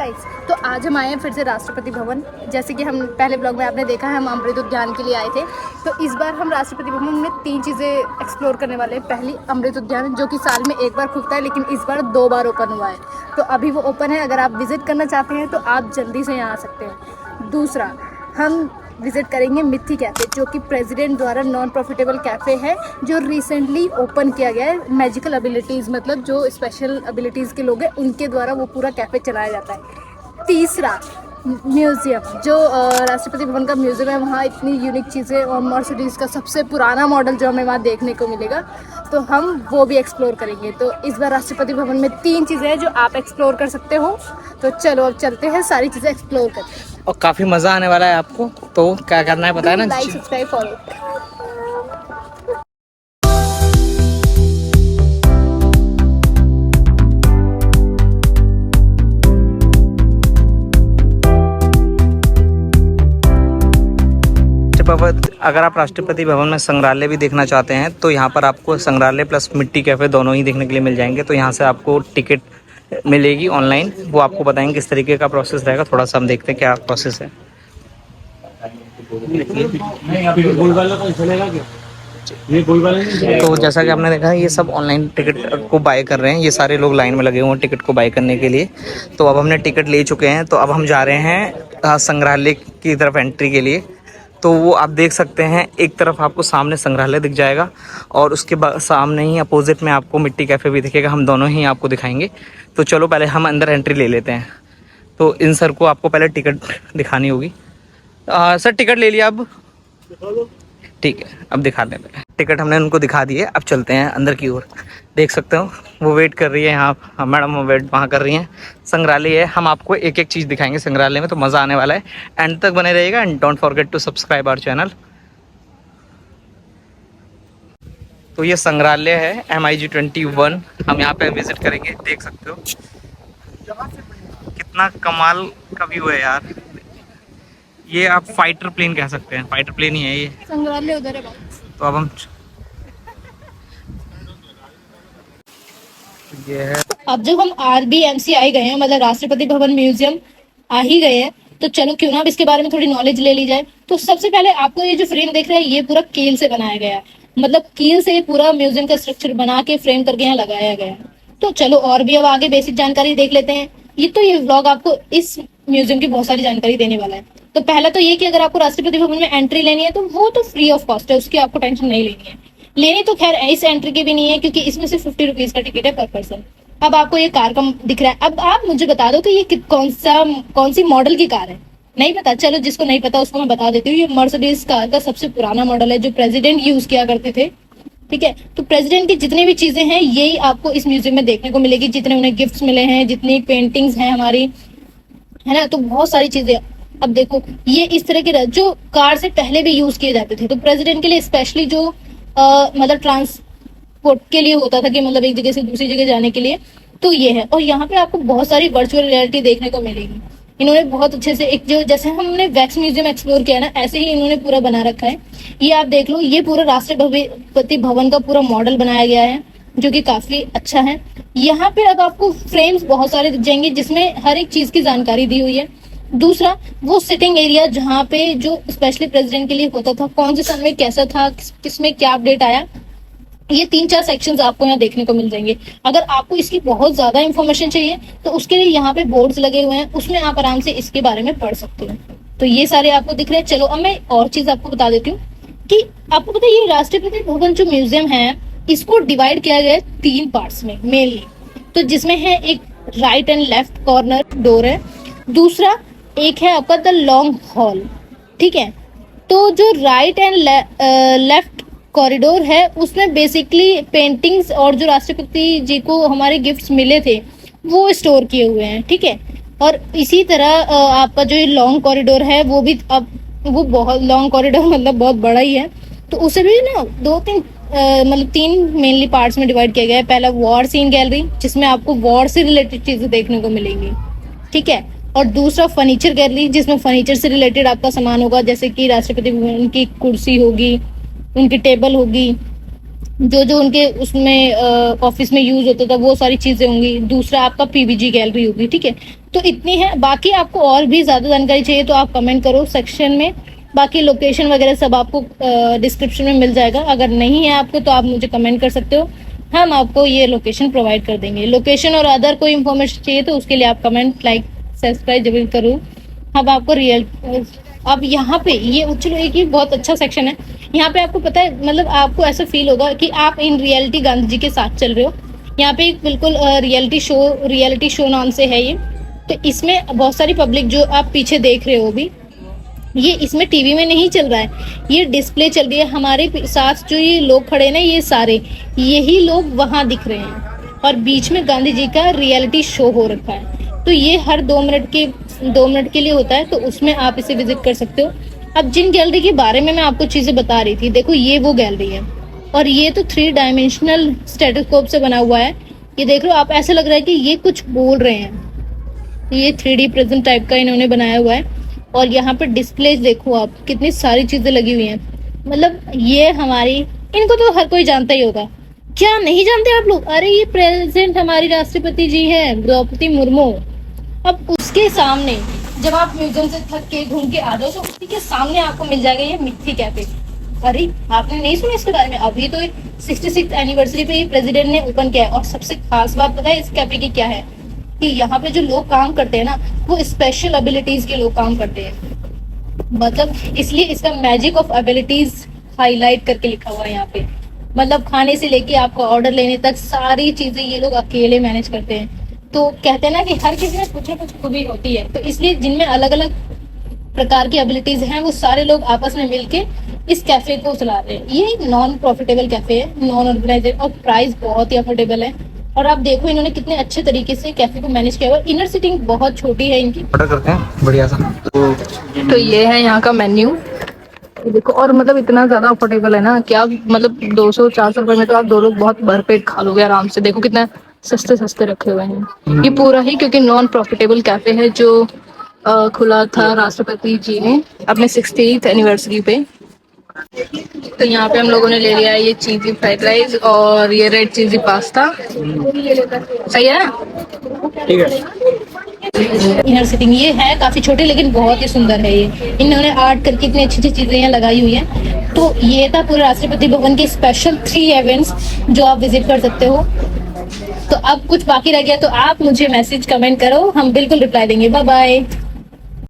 Guys, तो आज हम आए हैं फिर से राष्ट्रपति भवन। जैसे कि हम पहले ब्लॉग में आपने देखा है, हम अमृत उद्यान के लिए आए थे। तो इस बार हम राष्ट्रपति भवन में 3 चीज़ें एक्सप्लोर करने वाले हैं। पहली, अमृत उद्यान, जो कि साल में एक बार खुलता है, लेकिन इस बार 2 बार ओपन हुआ है। तो अभी वो ओपन है, अगर आप विजिट करना चाहते हैं तो आप जल्दी से यहाँ आ सकते हैं। दूसरा, हम विजिट करेंगे मिथि कैफ़े, जो कि प्रेसिडेंट द्वारा नॉन प्रॉफिटेबल कैफ़े है, जो रिसेंटली ओपन किया गया है। मैजिकल एबिलिटीज़, मतलब जो स्पेशल एबिलिटीज़ के लोग हैं उनके द्वारा वो पूरा कैफ़े चलाया जाता है। तीसरा, म्यूज़ियम, जो राष्ट्रपति भवन का म्यूज़ियम है, वहाँ इतनी यूनिक चीज़ें और मर्सिडीज़ का सबसे पुराना मॉडल जो हमें वहाँ देखने को मिलेगा, तो हम वो भी एक्सप्लोर करेंगे। तो इस बार राष्ट्रपति भवन में 3 चीज़ें हैं जो आप एक्सप्लोर कर सकते हो। तो चलो अब चलते हैं, सारी चीज़ें एक्सप्लोर करते हैं। और काफ़ी मज़ा आने वाला है आपको। तो क्या करना है पता है ना? Like, subscribe, follow. अगर आप राष्ट्रपति भवन में संग्रहालय भी देखना चाहते हैं तो यहाँ पर आपको संग्रहालय प्लस मिट्टी कैफ़े दोनों ही देखने के लिए मिल जाएंगे। तो यहाँ से आपको टिकट मिलेगी ऑनलाइन, वो आपको बताएंगे किस तरीके का प्रोसेस रहेगा। थोड़ा सा हम देखते हैं क्या प्रोसेस है। तो जैसा कि आपने देखा, ये सब ऑनलाइन टिकट को बाय कर रहे हैं। ये सारे लोग लाइन में लगे हुए हैं टिकट को बाय करने के लिए। तो अब हमने टिकट ले चुके हैं, तो अब हम जा रहे हैं संग्रहालय की तरफ एंट्री के लिए। तो वो आप देख सकते हैं, एक तरफ आपको सामने संग्रहालय दिख जाएगा और उसके सामने ही अपोजिट में आपको मिट्टी कैफ़े भी दिखेगा। हम दोनों ही आपको दिखाएंगे। तो चलो पहले हम अंदर एंट्री ले लेते हैं। तो इन सर को आपको पहले टिकट दिखानी होगी। सर टिकट ले लिया अब? ठीक है, अब दिखा दें। टिकट हमने उनको दिखा दी है, अब चलते हैं अंदर की ओर। देख सकते हो वो वेट कर रही है यहाँ, मैडम वेट वहाँ कर रही हैं। संग्रहालय है, हम आपको एक एक चीज़ दिखाएंगे संग्रहालय में, तो मज़ा आने वाला है। एंड तक बने रहिएगा and don't forget to subscribe our channel. तो ये संग्रहालय है MIG 21, हम यहाँ पे विजिट करेंगे। देख सकते हो कितना कमाल का व्यू है यार। ये आप फाइटर प्लेन कह सकते हैं, फाइटर प्लेन ही है ये। संग्रहालय उधर है। तो अब हम ये है। अब जब हम RBMC आ गए हैं, मतलब राष्ट्रपति भवन म्यूजियम आ ही गए हैं, तो चलो क्यों ना अब इसके बारे में थोड़ी नॉलेज ले ली जाए। तो सबसे पहले आपको ये जो फ्रेम देख रहे हैं, ये पूरा कील से बनाया गया है। मतलब कील से पूरा म्यूजियम का स्ट्रक्चर बना के फ्रेम करके यहाँ लगाया गया है। तो चलो और भी अब आगे बेसिक जानकारी देख लेते हैं। ये व्लॉग आपको इस म्यूजियम की बहुत सारी जानकारी देने वाला है। तो पहला तो ये कि अगर आपको राष्ट्रपति भवन में एंट्री लेनी है तो वो तो फ्री ऑफ कॉस्ट है, उसकी आपको टेंशन नहीं लेनी है। लेनी तो खैर इस एंट्री की भी नहीं है, क्योंकि इसमें सिर्फ 50 रुपीज का टिकट है पर पर्सन। अब आपको ये कार का दिख रहा है, अब आप मुझे बता दो कि ये कौन सी मॉडल की कार है। नहीं पता? चलो जिसको नहीं पता उसको मैं बता देती हूँ। ये मर्सिडीज कार का सबसे पुराना मॉडल है, जो प्रेसिडेंट यूज किया करते थे। ठीक है, तो प्रेसिडेंट की जितनी भी चीजें हैं यही आपको इस म्यूजियम में देखने को मिलेगी। जितने उन्हें गिफ्ट्स मिले हैं, जितनी पेंटिंग्स हैं हमारी, है ना, तो बहुत सारी चीजें। अब देखो, ये इस तरह के जो कार से पहले भी यूज किए जाते थे, तो प्रेसिडेंट के लिए स्पेशली जो मतलब ट्रांसपोर्ट के लिए होता था, कि मतलब एक जगह से दूसरी जगह जाने के लिए, तो ये है। और यहाँ पे आपको बहुत सारी वर्चुअल रियलिटी देखने को मिलेगी। इन्होंने बहुत अच्छे से, एक जो जैसे हमने वैक्स म्यूजियम एक्सप्लोर किया ना, ऐसे ही इन्होंने पूरा बना रखा है। ये आप देख लो, ये पूरा राष्ट्रपति भवन का पूरा मॉडल बनाया गया है, जो कि काफी अच्छा है। यहाँ पे अब आपको फ्रेम्स बहुत सारे दिख जाएंगे, जिसमें हर एक चीज की जानकारी दी हुई है। दूसरा, वो सिटिंग एरिया जहाँ पे जो स्पेशली प्रेसिडेंट के लिए होता था, कौन से सन में कैसा था, किसमें क्या अपडेट आया, ये 3-4 सेक्शंस आपको यहाँ देखने को मिल जाएंगे। अगर आपको इसकी बहुत ज्यादा इन्फॉर्मेशन चाहिए तो उसके लिए यहाँ पे बोर्ड्स लगे हुए हैं, उसमें आप आराम से इसके बारे में पढ़ सकते हो। तो ये सारे आपको दिख रहे हैं। चलो अब मैं और चीज आपको बता देती हूँ कि आपको पता है, ये राष्ट्रपति भवन जो म्यूजियम है, इसको डिवाइड किया गया है 3 पार्ट्स में मेनली। तो जिसमें है एक right and left corner door है, दूसरा एक है आपका द लॉन्ग हॉल। ठीक है, तो जो राइट एंड लेफ्ट कॉरिडोर है, उसमें बेसिकली पेंटिंग्स और जो राष्ट्रपति जी को हमारे गिफ्ट्स मिले थे वो स्टोर किए हुए हैं। ठीक है, और इसी तरह आपका जो लॉन्ग कॉरिडोर है, वो भी अब वो बहुत लॉन्ग कॉरिडोर मतलब बहुत बड़ा ही है। तो उसे भी ना 2-3 मतलब 3 मेनली पार्ट्स में डिवाइड किया गया है। पहला वॉर सीन गैलरी, जिसमें आपको वॉर से रिलेटेड चीजें देखने को मिलेंगी। ठीक है, और दूसरा फर्नीचर गैलरी, जिसमें फर्नीचर से रिलेटेड आपका सामान होगा, जैसे कि राष्ट्रपति भवन की कुर्सी होगी, उनकी टेबल होगी, जो जो उनके उसमें ऑफिस में यूज होता था वो सारी चीजें होंगी। दूसरा आपका पीवीजी गैलरी होगी, ठीक है। तो इतनी है। बाकी आपको और भी ज्यादा जानकारी चाहिए तो आप कमेंट करो सेक्शन में। बाकी लोकेशन वगैरह सब आपको डिस्क्रिप्शन में मिल जाएगा। अगर नहीं है आपको तो आप मुझे कमेंट कर सकते हो, हम आपको ये लोकेशन प्रोवाइड कर देंगे। लोकेशन और अदर कोई इन्फॉर्मेशन चाहिए तो उसके लिए आप कमेंट, लाइक, सब्सक्राइब जरूर करो। अब आपको रियल अब यहाँ पे ये चलो एक ही बहुत अच्छा सेक्शन है। यहाँ पे आपको पता है, मतलब आपको ऐसा फील होगा कि आप इन रियलिटी गांधी जी के साथ चल रहे हो। यहाँ पे एक बिल्कुल रियलिटी शो नाम से है ये। तो इसमें बहुत सारी पब्लिक जो आप पीछे देख रहे हो भी, ये इसमें टीवी में नहीं चल रहा है, ये डिस्प्ले चल रही है। हमारे साथ जो ये लोग खड़े हैं ना, ये सारे यही लोग वहां दिख रहे हैं और बीच में गांधी जी का रियलिटी शो हो रखा है। तो ये हर 2 मिनट के लिए होता है, तो उसमें आप इसे विजिट कर सकते हो। अब जिन गैलरी के बारे में मैं आपको चीजें बता रही थी, देखो ये वो गैलरी है और ये तो 3 डायमेंशनल स्टेथोस्कोप से बना हुआ है। ये देख लो आप, ऐसा लग रहा है कि ये कुछ बोल रहे हैं। ये 3D प्रिज्म टाइप का इन्होंने बनाया हुआ है। और यहाँ पे डिस्प्ले देखो आप, कितनी सारी चीजें लगी हुई हैं। मतलब ये हमारी, इनको तो हर कोई जानता ही होगा। क्या नहीं जानते आप लोग? अरे ये प्रेजेंट हमारी राष्ट्रपति जी हैं, द्रौपदी मुर्मू। अब उसके सामने जब आप म्यूजियम से थक के घूम के आ जाओ तो उसी के सामने आपको मिल जाएगा ये मिथी कैफे। अरे आपने नहीं सुना इसके बारे में? अभी तो 66th एनिवर्सरी पे ये प्रेसिडेंट ने ओपन किया है। और सबसे खास बात पता है इस कैफे की क्या है, कि यहाँ पे जो लोग काम करते हैं ना, वो स्पेशल एबिलिटीज के लोग काम करते हैं। मतलब इसलिए इसका मैजिक ऑफ एबिलिटीज हाईलाइट करके लिखा हुआ है यहाँ पे। मतलब खाने से लेके आपका ऑर्डर लेने तक सारी चीजें ये लोग अकेले मैनेज करते हैं। तो कहते हैं ना कि हर किसी में कुछ ना कुछ खूबी होती है, तो इसलिए जिनमें अलग अलग प्रकार की एबिलिटीज हैं वो सारे लोग आपस में मिलके इस कैफे को चला रहे हैं। ये नॉन प्रॉफिटेबल कैफे है, नॉन ऑर्गेनाइजेड, और प्राइस बहुत ही अफोर्डेबल है। और आप देखो इन्होंने कितने अच्छे तरीके से कैफे को मैनेज किया हुआ है। इनर सीटिंग बहुत छोटी है इनकी। ऑर्डर करते हैं बढ़िया सा। तो ये है यहाँ का मेन्यू, देखो। और मतलब इतना ज्यादा अफोर्डेबल है ना कि आप मतलब 200-400 रुपए में तो आप 2 लोग बहुत भरपेट खा लोगे आराम से। देखो कितना सस्ते सस्ते रखे हुए हैं। ये पूरा ही क्योंकि नॉन प्रॉफिटेबल कैफे है जो खुला था राष्ट्रपति जी ने अपने 60th एनिवर्सरी पे। तो यहाँ पे हम लोगों ने ले लिया है ये चीजी फ्राइड राइस और ये रेड चीजी पास्ता। सही है ना? ठीक है। इनर सीटिंग ये है काफी छोटी, लेकिन बहुत ही सुंदर है। ये इन्होंने आर्ट करके इतनी अच्छी अच्छी चीजें यहाँ लगाई हुई है। तो ये था पूरे राष्ट्रपति भवन के स्पेशल 3 इवेंट्स जो आप विजिट कर सकते हो। तो अब कुछ बाकी रह गया तो आप मुझे मैसेज कमेंट करो, हम बिल्कुल रिप्लाई देंगे। Bye bye.